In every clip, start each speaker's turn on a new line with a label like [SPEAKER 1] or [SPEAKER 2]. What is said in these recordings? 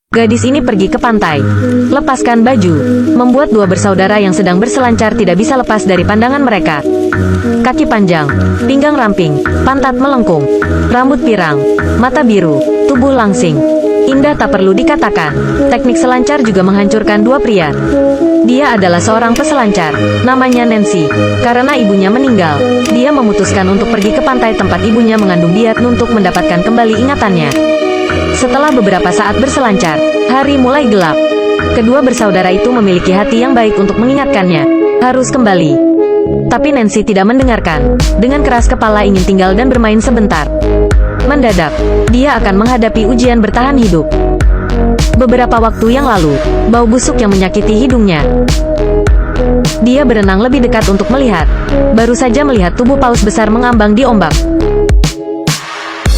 [SPEAKER 1] Gadis ini pergi ke pantai, lepaskan baju, membuat dua bersaudara yang sedang berselancar tidak bisa lepas dari pandangan mereka. Kaki panjang, pinggang ramping, pantat melengkung, rambut pirang, mata biru, tubuh langsing. Indah tak perlu dikatakan, teknik selancar juga menghancurkan dua pria. Dia adalah seorang peselancar, namanya Nancy. Karena ibunya meninggal, dia memutuskan untuk pergi ke pantai tempat ibunya mengandung dia untuk mendapatkan kembali ingatannya. Setelah beberapa saat berselancar, hari mulai gelap. Kedua bersaudara itu memiliki hati yang baik untuk mengingatkannya, harus kembali. Tapi Nancy tidak mendengarkan, dengan keras kepala ingin tinggal dan bermain sebentar. Mendadak, dia akan menghadapi ujian bertahan hidup. Beberapa waktu yang lalu, bau busuk yang menyakiti hidungnya. Dia berenang lebih dekat untuk melihat. Baru saja melihat tubuh paus besar mengambang di ombak.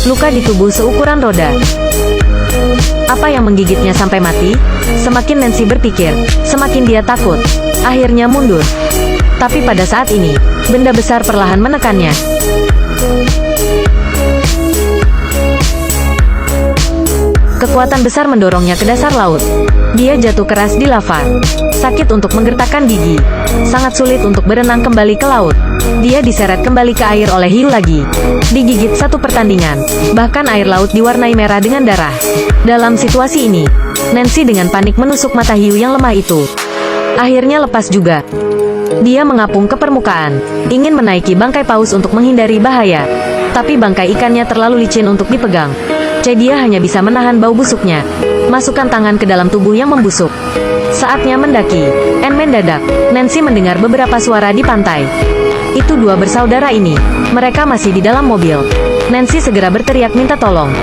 [SPEAKER 1] Luka di tubuh seukuran roda. Apa yang menggigitnya sampai mati? Semakin Nancy berpikir, semakin dia takut. Akhirnya mundur. Tapi pada saat ini, benda besar perlahan menekannya. Kekuatan besar mendorongnya ke dasar laut. Dia jatuh keras di lava. Sakit untuk menggertakkan gigi. Sangat sulit untuk berenang kembali ke laut. Dia diseret kembali ke air oleh hiu lagi. Digigit satu pertandingan. Bahkan air laut diwarnai merah dengan darah. Dalam situasi ini, Nancy dengan panik menusuk mata hiu yang lemah itu. Akhirnya lepas juga. Dia mengapung ke permukaan, ingin menaiki bangkai paus untuk menghindari bahaya. Tapi bangkai ikannya terlalu licin untuk dipegang. Dia hanya bisa menahan bau busuknya. Masukkan tangan ke dalam tubuh yang membusuk. Saatnya mendaki. Mendadak, Nancy mendengar beberapa suara di pantai. Itu dua bersaudara ini. Mereka masih di dalam mobil. Nancy segera berteriak minta tolong.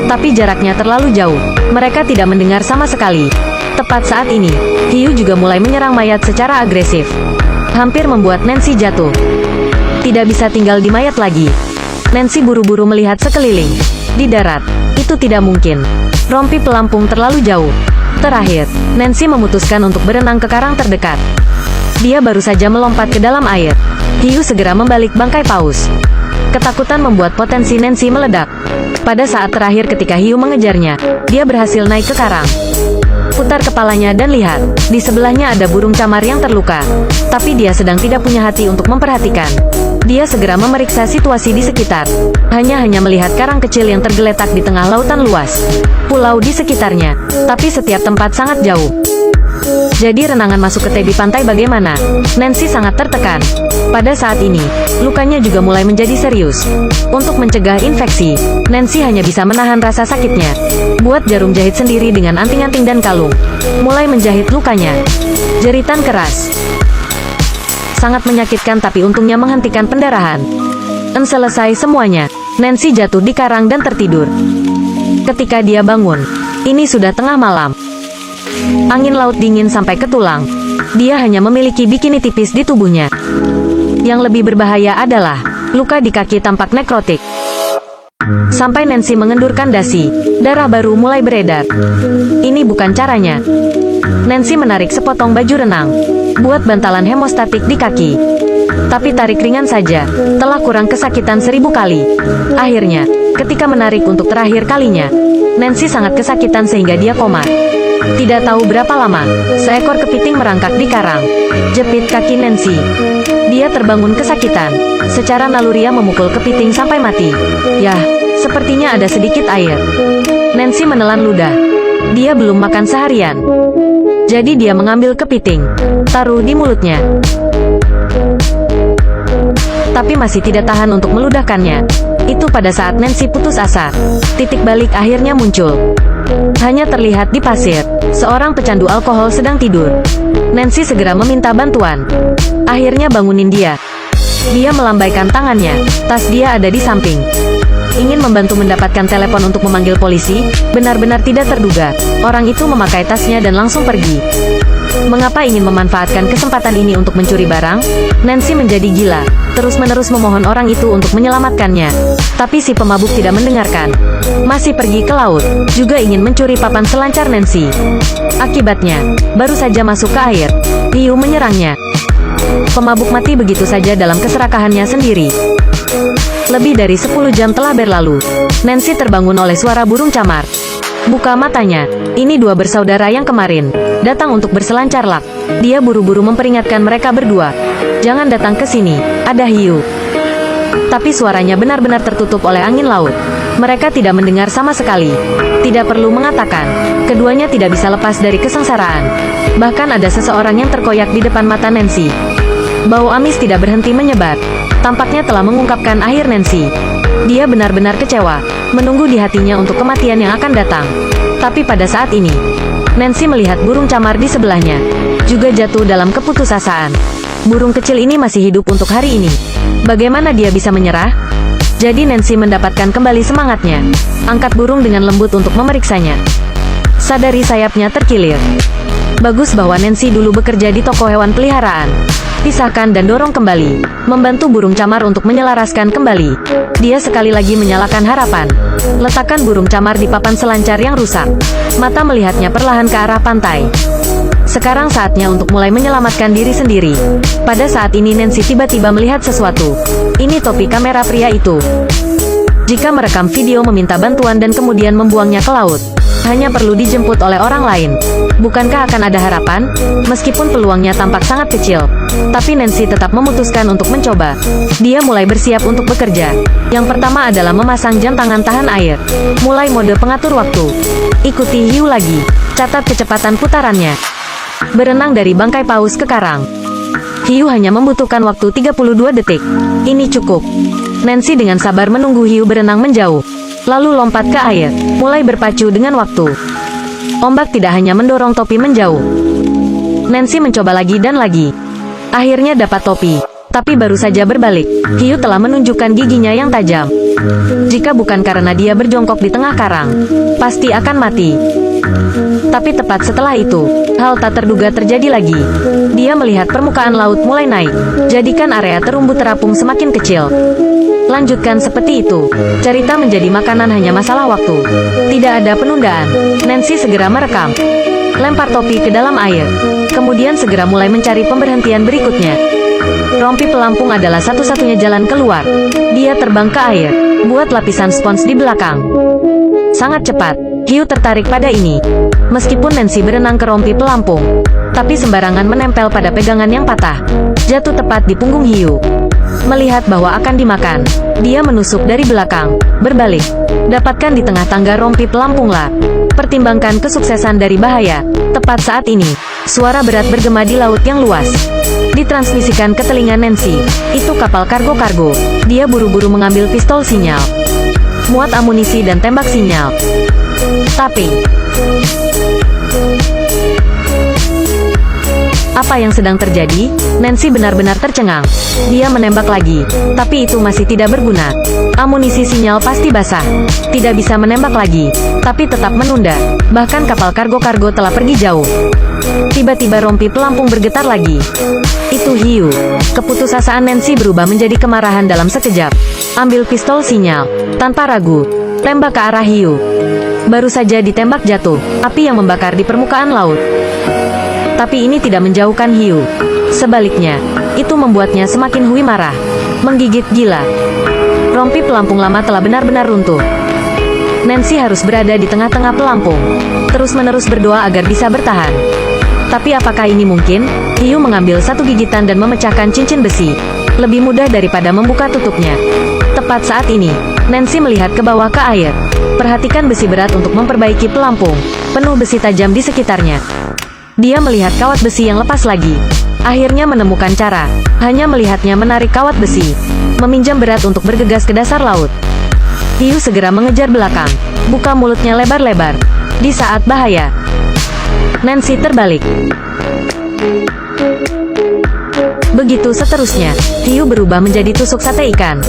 [SPEAKER 1] Tapi jaraknya terlalu jauh. Mereka tidak mendengar sama sekali. Tepat saat ini, hiu juga mulai menyerang mayat secara agresif. Hampir membuat Nancy jatuh. Tidak bisa tinggal di mayat lagi. Nancy buru-buru melihat sekeliling. Di darat, itu tidak mungkin. Rompi pelampung terlalu jauh. Terakhir, Nancy memutuskan untuk berenang ke karang terdekat. Dia baru saja melompat ke dalam air. Hiu segera membalik bangkai paus. Ketakutan membuat potensi Nancy meledak. Pada saat terakhir ketika hiu mengejarnya, dia berhasil naik ke karang. Putar kepalanya dan lihat, di sebelahnya ada burung camar yang terluka. Tapi dia sedang tidak punya hati untuk memperhatikan. Dia segera memeriksa situasi di sekitar. Hanya melihat karang kecil yang tergeletak di tengah lautan luas. Pulau di sekitarnya, tapi setiap tempat sangat jauh. Jadi renangan masuk ke tepi pantai bagaimana? Nancy sangat tertekan. Pada saat ini, lukanya juga mulai menjadi serius. Untuk mencegah infeksi, Nancy hanya bisa menahan rasa sakitnya. Buat jarum jahit sendiri dengan anting-anting dan kalung. Mulai menjahit lukanya. Jeritan keras. Sangat menyakitkan tapi untungnya menghentikan pendarahan. Selesai semuanya, Nancy jatuh di karang dan tertidur. Ketika dia bangun, ini sudah tengah malam. Angin laut dingin sampai ke tulang. Dia hanya memiliki bikini tipis di tubuhnya. Yang lebih berbahaya adalah, luka di kaki tampak nekrotik. Sampai Nancy mengendurkan dasi, darah baru mulai beredar. Ini bukan caranya. Nancy menarik sepotong baju renang. Buat bantalan hemostatik di kaki. Tapi tarik ringan saja, telah kurang kesakitan 1000 kali. Akhirnya, ketika menarik untuk terakhir kalinya, Nancy sangat kesakitan sehingga dia koma. Tidak tahu berapa lama, seekor kepiting merangkak di karang. Jepit kaki Nancy. Dia terbangun kesakitan. Secara naluriah memukul kepiting sampai mati. Yah, sepertinya ada sedikit air. Nancy menelan ludah. Dia belum makan seharian. Jadi dia mengambil kepiting, taruh di mulutnya. Tapi masih tidak tahan untuk meludahkannya. Itu pada saat Nancy putus asa. Titik balik akhirnya muncul. Hanya terlihat di pasir, seorang pecandu alkohol sedang tidur. Nancy segera meminta bantuan. Akhirnya bangunin dia. Dia melambaikan tangannya, tas dia ada di samping. Ingin membantu mendapatkan telepon untuk memanggil polisi, benar-benar tidak terduga. Orang itu memakai tasnya dan langsung pergi. Mengapa ingin memanfaatkan kesempatan ini untuk mencuri barang? Nancy menjadi gila, terus-menerus memohon orang itu untuk menyelamatkannya. Tapi si pemabuk tidak mendengarkan. Masih pergi ke laut, juga ingin mencuri papan selancar Nancy. Akibatnya, baru saja masuk ke air, hiu menyerangnya. Pemabuk mati begitu saja dalam keserakahannya sendiri. Lebih dari 10 jam telah berlalu. Nancy terbangun oleh suara burung camar. buka matanya. Ini dua bersaudara yang kemarin datang untuk berselancar lak. Dia buru-buru memperingatkan mereka berdua. Jangan datang ke sini, ada hiu. Tapi suaranya benar-benar tertutup oleh angin laut. Mereka tidak mendengar sama sekali. Tidak perlu mengatakan, keduanya tidak bisa lepas dari kesengsaraan. Bahkan ada seseorang yang terkoyak di depan mata Nancy. Bau amis tidak berhenti menyebar. Tampaknya telah mengungkapkan akhir Nancy. Dia benar-benar kecewa, menunggu di hatinya untuk kematian yang akan datang. Tapi pada saat ini, Nancy melihat burung camar di sebelahnya, juga jatuh dalam keputusasaan. Burung kecil ini masih hidup untuk hari ini. Bagaimana dia bisa menyerah? Jadi Nancy mendapatkan kembali semangatnya. Angkat burung dengan lembut untuk memeriksanya. Sadari sayapnya terkilir. Bagus bahwa Nancy dulu bekerja di toko hewan peliharaan. Pisahkan dan dorong kembali. Membantu burung camar untuk menyelaraskan kembali. Dia sekali lagi menyalakan harapan. Letakkan burung camar di papan selancar yang rusak. Mata melihatnya perlahan ke arah pantai. Sekarang saatnya untuk mulai menyelamatkan diri sendiri. Pada saat ini Nancy tiba-tiba melihat sesuatu. Ini topi kamera pria itu. Jika merekam video meminta bantuan dan kemudian membuangnya ke laut, hanya perlu dijemput oleh orang lain. Bukankah akan ada harapan? Meskipun peluangnya tampak sangat kecil, tapi Nancy tetap memutuskan untuk mencoba. Dia mulai bersiap untuk bekerja. Yang pertama adalah memasang jam tangan tahan air. Mulai mode pengatur waktu. Ikuti hiu lagi. Catat kecepatan putarannya. Berenang dari bangkai paus ke karang. Hiu hanya membutuhkan waktu 32 detik. Ini cukup. Nancy dengan sabar menunggu hiu berenang menjauh. Lalu lompat ke air, mulai berpacu dengan waktu. Ombak tidak hanya mendorong topi menjauh. Nancy mencoba lagi dan lagi. Akhirnya dapat topi. Tapi baru saja berbalik, hiu telah menunjukkan giginya yang tajam. Jika bukan karena dia berjongkok di tengah karang, pasti akan mati. Tapi tepat setelah itu, hal tak terduga terjadi lagi. Dia melihat permukaan laut mulai naik. Jadikan area terumbu terapung semakin kecil. Lanjutkan seperti itu. Cerita menjadi makanan hanya masalah waktu. Tidak ada penundaan. Nancy segera merekam. Lempar topi ke dalam air. Kemudian segera mulai mencari pemberhentian berikutnya. Rompi pelampung adalah satu-satunya jalan keluar. Dia terbang ke air. Buat lapisan spons di belakang. Sangat cepat. Hiu tertarik pada ini. Meskipun Nancy berenang ke rompi pelampung, tapi sembarangan menempel pada pegangan yang patah. Jatuh tepat di punggung hiu. Melihat bahwa akan dimakan, dia menusuk dari belakang, berbalik. Dapatkan di tengah tangga rompi pelampunglah. Pertimbangkan kesuksesan dari bahaya. Tepat saat ini, suara berat bergema di laut yang luas. Ditransmisikan ke telinga Nancy. Itu kapal kargo-kargo. Dia buru-buru mengambil pistol sinyal. Muat amunisi dan tembak sinyal. Tapi, apa yang sedang terjadi? Nancy benar-benar tercengang. Dia menembak lagi, tapi itu masih tidak berguna. Amunisi sinyal pasti basah. Tidak bisa menembak lagi, tapi tetap menunda. Bahkan kapal kargo-kargo telah pergi jauh. Tiba-tiba rompi pelampung bergetar lagi. Itu hiu. Keputusasaan Nancy berubah menjadi kemarahan dalam sekejap. Ambil pistol sinyal. Tanpa ragu, tembak ke arah hiu. Baru saja ditembak jatuh, api yang membakar di permukaan laut. Tapi ini tidak menjauhkan hiu. Sebaliknya, itu membuatnya semakin hui marah. Menggigit gila. Rompi pelampung lama telah benar-benar runtuh. Nancy harus berada di tengah-tengah pelampung. Terus-menerus berdoa agar bisa bertahan. Tapi apakah ini mungkin? Hiu mengambil satu gigitan dan memecahkan cincin besi. Lebih mudah daripada membuka tutupnya. Tepat saat ini, Nancy melihat ke bawah ke air. Perhatikan besi berat untuk memperbaiki pelampung. Penuh besi tajam di sekitarnya. Dia melihat kawat besi yang lepas lagi. Akhirnya menemukan cara. Hanya melihatnya menarik kawat besi. Meminjam berat untuk bergegas ke dasar laut. Hiu segera mengejar belakang. Buka mulutnya lebar-lebar. Di saat bahaya, Nancy terbalik. Begitu seterusnya, hiu berubah menjadi tusuk sate ikan.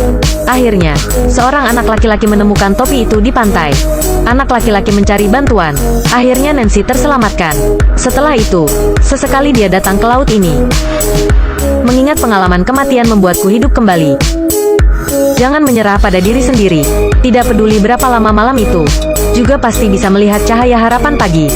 [SPEAKER 1] Akhirnya, seorang anak laki-laki menemukan topi itu di pantai. Anak laki-laki mencari bantuan. Akhirnya Nancy terselamatkan. Setelah itu, sesekali dia datang ke laut ini. Mengingat pengalaman kematian membuatku hidup kembali. Jangan menyerah pada diri sendiri. Tidak peduli berapa lama malam itu, juga pasti bisa melihat cahaya harapan pagi.